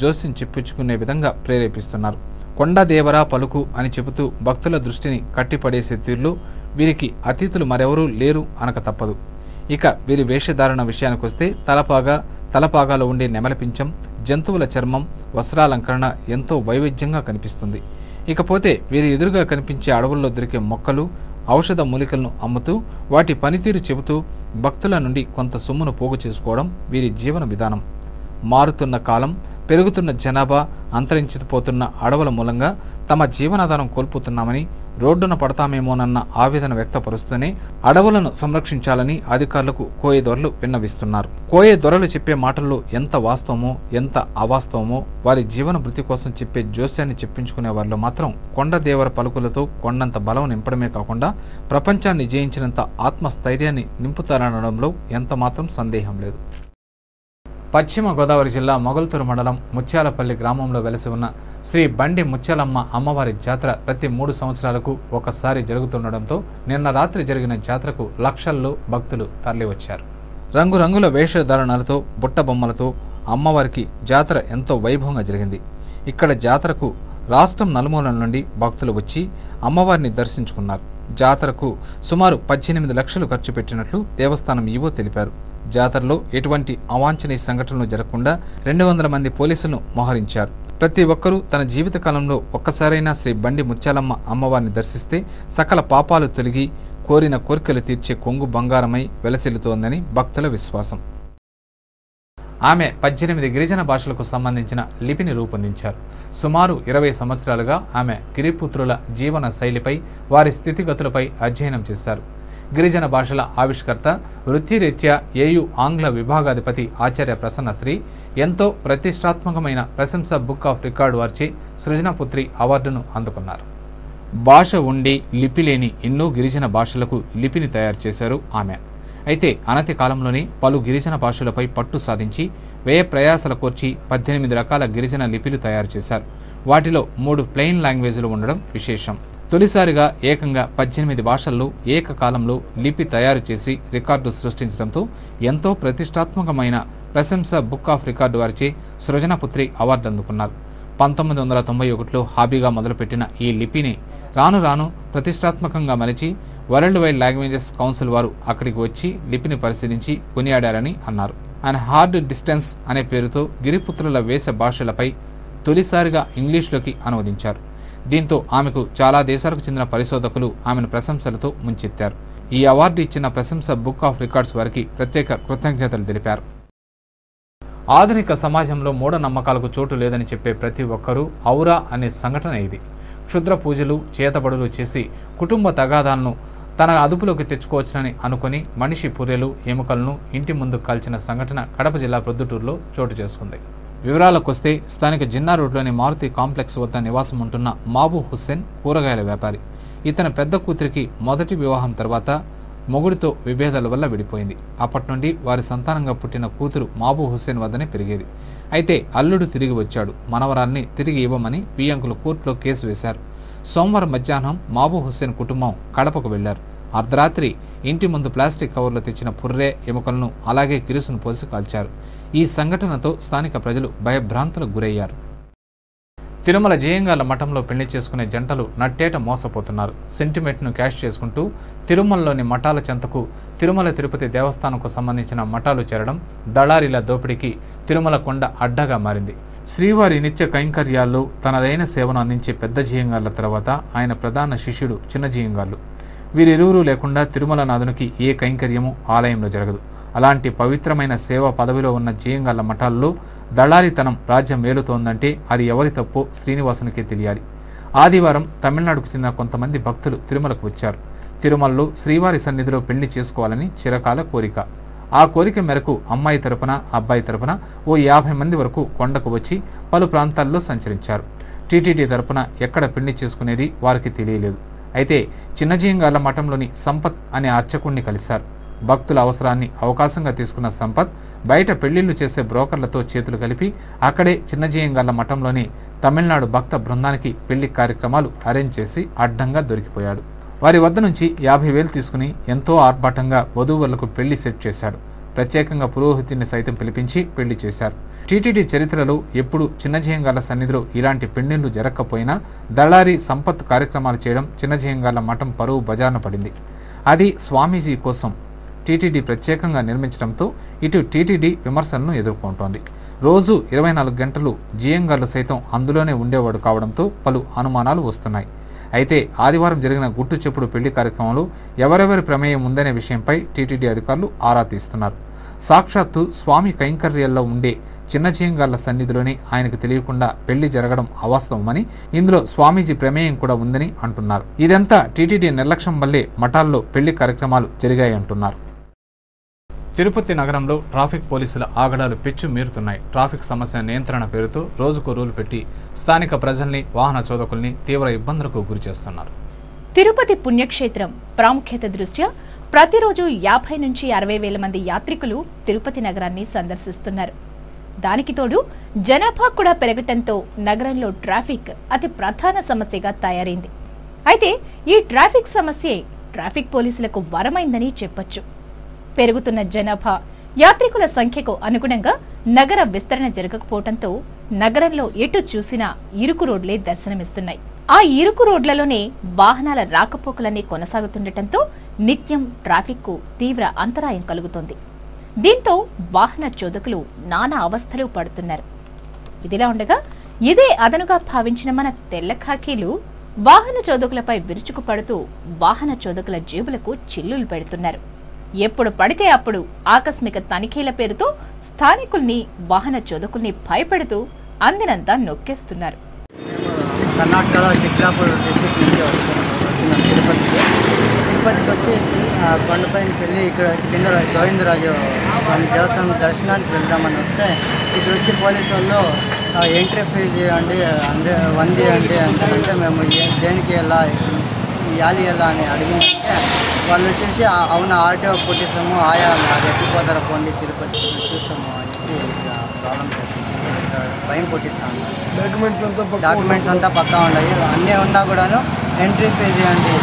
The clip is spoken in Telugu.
జోస్యం చెప్పించుకునే విధంగా ప్రేరేపిస్తున్నారు. కొండదేవరా పలుకు అని చెబుతూ భక్తుల దృష్టిని కట్టిపడేసే తీరులో వీరికి అతిథులు మరెవరూ లేరు అనక తప్పదు. ఇక వీరి వేషధారణ విషయానికొస్తే తలపాగాలో ఉండే నెమలపించం, జంతువుల చర్మం, వస్త్రాలంకరణ ఎంతో వైవిధ్యంగా కనిపిస్తుంది. ఇకపోతే వీరి ఎదురుగా కనిపించే అడవుల్లో దొరికే మొక్కలు, ఔషధ మూలికలను అమ్ముతూ వాటి పనితీరు చెబుతూ భక్తుల నుండి కొంత సొమ్మును పోగు చేసుకోవడం వీరి జీవన విధానం. మారుతున్న కాలం, పెరుగుతున్న జనాభా, అంతరించిపోతున్న అడవుల మూలంగా తమ జీవనాధారం కోల్పోతున్నామని, రోడ్డున పడతామేమోనన్న ఆవేదన వ్యక్తపరుస్తూనే అడవులను సంరక్షించాలని అధికారులకు కోయ దొరలు విన్నవిస్తున్నారు. కోయ దొరలు చెప్పే మాటల్లో ఎంత వాస్తవమో ఎంత అవాస్తవమో వారి జీవన భృతి కోసం చెప్పే జోస్యాన్ని చెప్పించుకునే వారిలో మాత్రం కొండదేవర పలుకులతో కొండంత బలం నింపడమే కాకుండా ప్రపంచాన్ని జయించినంత ఆత్మస్థైర్యాన్ని నింపుతారనడంలో ఎంత మాత్రం సందేహం లేదు. పశ్చిమ గోదావరి జిల్లా మొగల్తూరు మండలం ముత్యాలపల్లి గ్రామంలో వెలసి ఉన్న శ్రీ బండి ముత్యాలమ్మ అమ్మవారి జాతర ప్రతి 3 సంవత్సరాలకు ఒకసారి జరుగుతుండటంతో నిన్న రాత్రి జరిగిన జాతరకు లక్షల్లో భక్తులు తరలివచ్చారు. రంగురంగుల వేషధారణలతో, బుట్టబొమ్మలతో అమ్మవారికి జాతర ఎంతో వైభవంగా జరిగింది. ఇక్కడ జాతరకు రాష్ట్రం నలుమూలల నుండి భక్తులు వచ్చి అమ్మవారిని దర్శించుకున్నారు. జాతరకు సుమారు 18 లక్షలు ఖర్చు పెట్టినట్లు దేవస్థానం ఈవో తెలిపారు. జాతరలో ఎటువంటి అవాంఛనీయ సంఘటనలు జరగకుండా 200 మంది పోలీసులను మోహరించారు. ప్రతి ఒక్కరూ తన జీవితకాలంలో ఒక్కసారైనా శ్రీ బండి ముత్యాలమ్మ అమ్మవారిని దర్శిస్తే సకల పాపాలు తొలగి కోరిన కోరికలు తీర్చే కొంగు బంగారమై వెలసిల్లుతోందని భక్తుల విశ్వాసం. ఆమె 18 గిరిజన భాషలకు సంబంధించిన లిపిని రూపొందించారు. సుమారు 20 సంవత్సరాలుగా ఆమె గిరిపుత్రుల జీవన శైలిపై, వారి స్థితిగతులపై అధ్యయనం చేశారు. గిరిజన భాషల ఆవిష్కర్త, వృత్తిరీత్యా ఏయు ఆంగ్ల విభాగాధిపతి ఆచార్య ప్రసన్నశ్రీ ఎంతో ప్రతిష్టాత్మకమైన ప్రశంస బుక్ ఆఫ్ రికార్డు వారిచే సృజనపుత్రి అవార్డును అందుకున్నారు. భాష ఉండి లిపి లేని ఎన్నో గిరిజన భాషలకు లిపిని తయారు చేశారు ఆమె. అయితే అనతి కాలంలోనే పలు గిరిజన భాషలపై పట్టు సాధించి వ్యయ ప్రయాసల కోర్చి 18 రకాల గిరిజన లిపిలు తయారు చేశారు. వాటిలో 3 ప్లెయిన్ లాంగ్వేజ్లు ఉండడం విశేషం. తొలిసారిగా ఏకంగా 18 భాషల్లో ఏకకాలంలో లిపి తయారు చేసి రికార్డు సృష్టించడంతో ఎంతో ప్రతిష్టాత్మకమైన ప్రశంస బుక్ ఆఫ్ రికార్డు వారిచే సృజనపుత్రి అవార్డు అందుకున్నారు. 1991లో హాబీగా మొదలుపెట్టిన ఈ లిపిని రాను రాను ప్రతిష్టాత్మకంగా మలిచి వరల్డ్ వైడ్ లాంగ్వేజెస్ కౌన్సిల్ వారు అక్కడికి వచ్చి లిపిని పరిశీలించి కొనియాడారని అన్నారు. అండ్ హార్డ్ డిస్టెన్స్ అనే పేరుతో గిరిపుత్రుల వేష భాషలపై తొలిసారిగా ఇంగ్లీష్లోకి అనువదించారు. దీంతో ఆమెకు చాలా దేశాలకు చెందిన పరిశోధకులు ఆమెను ప్రశంసలతో ముంచెత్తారు. ఈ అవార్డు ఇచ్చిన ప్రశంస బుక్ ఆఫ్ రికార్డ్స్ వారికి ప్రత్యేక కృతజ్ఞతలు తెలిపారు. ఆధునిక సమాజంలో మూఢనమ్మకాలకు చోటు లేదని చెప్పే ప్రతి ఒక్కరూ ఔరా అనే సంఘటన ఇది. క్షుద్ర పూజలు, చేతబడులు చేసి కుటుంబ తగాదాలను తన అదుపులోకి తెచ్చుకోవచ్చునని అనుకుని మనిషి పుర్రెలు, ఎముకలను ఇంటి ముందు కాల్చిన సంఘటన కడప జిల్లా ప్రొద్దుటూరులో చోటు చేసుకుంది. వివరాలకొస్తే స్థానిక జిన్నా రోడ్లోని మారుతి కాంప్లెక్స్ వద్ద నివాసం ఉంటున్న మాబూ హుస్సేన్ కూరగాయల వ్యాపారి. ఇతని పెద్ద కూతురికి మొదటి వివాహం తర్వాత మొగుడితో విభేదాల వల్ల విడిపోయింది. అప్పటి నుండి వారి సంతానంగా పుట్టిన కూతురు మాబూ హుస్సేన్ వద్దనే పెరిగేది. అయితే అల్లుడు తిరిగి వచ్చాడు. మనవరాల్ని తిరిగి ఇవ్వమని వియ్యంకులు కోర్టులో కేసు వేశారు. సోమవారం మధ్యాహ్నం మాబూ హుస్సేన్ కుటుంబం కడపకు వెళ్లారు. అర్ధరాత్రి ఇంటి ముందు ప్లాస్టిక్ కవర్లో తెచ్చిన పుర్రె, ఎముకలను అలాగే కిరుసును పోసి కాల్చారు. ఈ సంఘటనతో స్థానిక ప్రజలు భయభ్రాంతులకు గురయ్యారు. తిరుమల జయంగాల మఠంలో పెళ్లి చేసుకునే జంటలు నట్టేట మోసపోతున్నారు. సెంటిమెంట్ను క్యాష్ చేసుకుంటూ తిరుమలలోని మఠాల చెంతకు తిరుమల తిరుపతి దేవస్థానంకు సంబంధించిన మఠాలు చేరడం దళారీల దోపిడీకి తిరుమల కొండ అడ్డగా మారింది. శ్రీవారి నిత్య కైంకర్యాల్లో తనదైన సేవను అందించే పెద్ద జయంగాళ్ల తర్వాత ఆయన ప్రధాన శిష్యుడు చిన్న జయంగాళ్లు. వీరిరువురూ లేకుండా తిరుమల నాథునికి ఏ కైంకర్యము ఆలయంలో జరగదు. అలాంటి పవిత్రమైన సేవ పదవిలో ఉన్న జయంగాళ్ల మఠాల్లో దళారీతనం రాజ్యం మేలుతోందంటే అది ఎవరి తప్పో శ్రీనివాసునికే తెలియాలి. ఆదివారం తమిళనాడుకు చెందిన కొంతమంది భక్తులు తిరుమలకు వచ్చారు. తిరుమలలో శ్రీవారి సన్నిధిలో పెళ్లి చేసుకోవాలని చిరకాల కోరిక. ఆ కోరిక మేరకు అమ్మాయి తరపున, అబ్బాయి తరపున ఓ 50 మంది వరకు కొండకు వచ్చి పలు ప్రాంతాల్లో సంచరించారు. టీటీడీ తరపున ఎక్కడ పెళ్లి చేసుకునేది వారికి తెలియలేదు. అయితే చిన్నజీయంగాళ్ల మఠంలోని సంపత్ అనే అర్చకుణ్ణి కలిశారు. భక్తుల అవసరాన్ని అవకాశంగా తీసుకున్న సంపత్ బయట పెళ్లిళ్లు చేసే బ్రోకర్లతో చేతులు కలిపి అక్కడే చిన్నజీయంగాళ్ల మఠంలోని తమిళనాడు భక్త బృందానికి పెళ్లి కార్యక్రమాలు అరేంజ్ చేసి అడ్డంగా దొరికిపోయాడు. వారి వద్ద నుంచి 50,000 తీసుకుని ఎంతో ఆర్భాటంగా వధూవరులకు పెళ్లి సెట్ చేశాడు. ప్రత్యేకంగా పురోహితుడిని సైతం పిలిపించి పెళ్లి చేశారు. టీటీడీ చరిత్రలో ఎప్పుడు చిన్నజీయంగార్ల సన్నిధిలో ఇలాంటి పెళ్లిళ్లు జరగకపోయినా దళారీ సంపత్ కార్యక్రమాలు చేయడం చిన్నజీయంగార్ల మఠం పరువు బజారున పడింది. అది స్వామీజీ కోసం టీటీడీ ప్రత్యేకంగా నిర్మించడంతో ఇటు టీటీడీ విమర్శలను ఎదుర్కొంటోంది. రోజు 24 గంటలు జియంగార్లు సైతం అందులోనే ఉండేవాడు కావడంతో పలు అనుమానాలు వస్తున్నాయి. అయితే ఆదివారం జరిగిన గుట్టు చెప్పుడు పెళ్లి కార్యక్రమంలో ఎవరెవరి ప్రమేయం ఉందనే విషయంపై టీటీడీ అధికారులు ఆరా తీస్తున్నారు. సాక్షాత్తు స్వామి కైంకర్యాల్లో ఉండే చిన్నజీయంగార్ల సన్నిధిలోనే ఆయనకు తెలియకుండా పెళ్లి జరగడం అవాస్తవమని, ఇందులో స్వామీజీ ప్రమేయం కూడా ఉందని అంటున్నారు. ఇదంతా టీటీడీ నిర్లక్ష్యం వల్లే మఠాల్లో పెళ్లి కార్యక్రమాలు జరిగాయి అంటున్నారు. తిరుపతి నగరంలో ట్రాఫిక్ పోలీసుల ఆగడాలు పెచ్చు మీరుతున్నాయి. ట్రాఫిక్ సమస్య నియంత్రణ పేరుతో రోజుకో రూలు పెట్టి స్థానిక ప్రజల్ని, వాహన చోదకుల్ని తీవ్ర ఇబ్బందులకు గురి చేస్తున్నారు. తిరుపతి పుణ్యక్షేత్రం ప్రాముఖ్యత దృష్ట్యా ప్రతిరోజు 50 నుంచి 60 వేల మంది యాత్రికులు తిరుపతి నగరాన్ని సందర్శిస్తున్నారు. దానికి తోడు జనాభా కూడా పెరగటంతో నగరంలో ట్రాఫిక్ అతి ప్రధాన సమస్యగా తయారైంది. అయితే ఈ ట్రాఫిక్ సమస్యే ట్రాఫిక్ పోలీసులకు వరమైందని చెప్పొచ్చు. పెరుగుతున్న జనాభా, యాత్రికుల సంఖ్యకు అనుగుణంగా నగర విస్తరణ జరగకపోవడంతో నగరంలో ఎటు చూసినా ఇరుకు రోడ్లే దర్శనమిస్తున్నాయి. ఆ ఇరుకు రోడ్లలోనే వాహనాల రాకపోకలన్నీ కొనసాగుతుండటంతో నిత్యం ట్రాఫిక్ కు తీవ్ర అంతరాయం కలుగుతోంది. దీంతో వాహన చోదకులు నానా అవస్థలు పడుతున్నారు. ఇదిలా ఉండగా ఇదే అదనుగా భావించిన మన తెల్ల ఖాకీలు వాహన చోదకులపై విరుచుకుపడుతూ వాహన చోదకుల జేబులకు చిల్లులు పెడుతున్నారు. ఎప్పుడు పడితే అప్పుడు ఆకస్మిక తనిఖీల పేరుతో స్థానికుల్ని, వాహన చోదకుల్ని భయపెడుతూ అందినంతా నొక్కేస్తున్నారు. కర్ణాటకలో చిక్లాపూర్ డిస్ట్రిక్ట్ నుంచి వస్తున్నాం తిరుపతికి వచ్చి కొండపైనకి వెళ్ళి ఇక్కడ కింద గోవిందరాజు స్వామి దేవస్థానం దర్శనానికి వెళ్దామని వస్తే ఇక్కడ వచ్చి పోలీసు వాళ్ళు ఎంట్రీ ఫీజు అండి 100 అండి అంటే మేము దేనికి ఎలా యాలి ఎలా అని అడిగిందంటే వాళ్ళు వచ్చేసి అవును ఆర్టీఓ కొట్టిస్తాము, ఆయా ఎక్కిపోతారా పోండి తిరుపతి చూస్తాము అని ప్రాబ్లం చేస్తాము, భయం కొట్టిస్తాము. డాక్యుమెంట్స్ అంతా పక్కా ఉన్నాయి, అన్నీ ఉన్నా కూడాను ఎంట్రీ ఫీజు అండి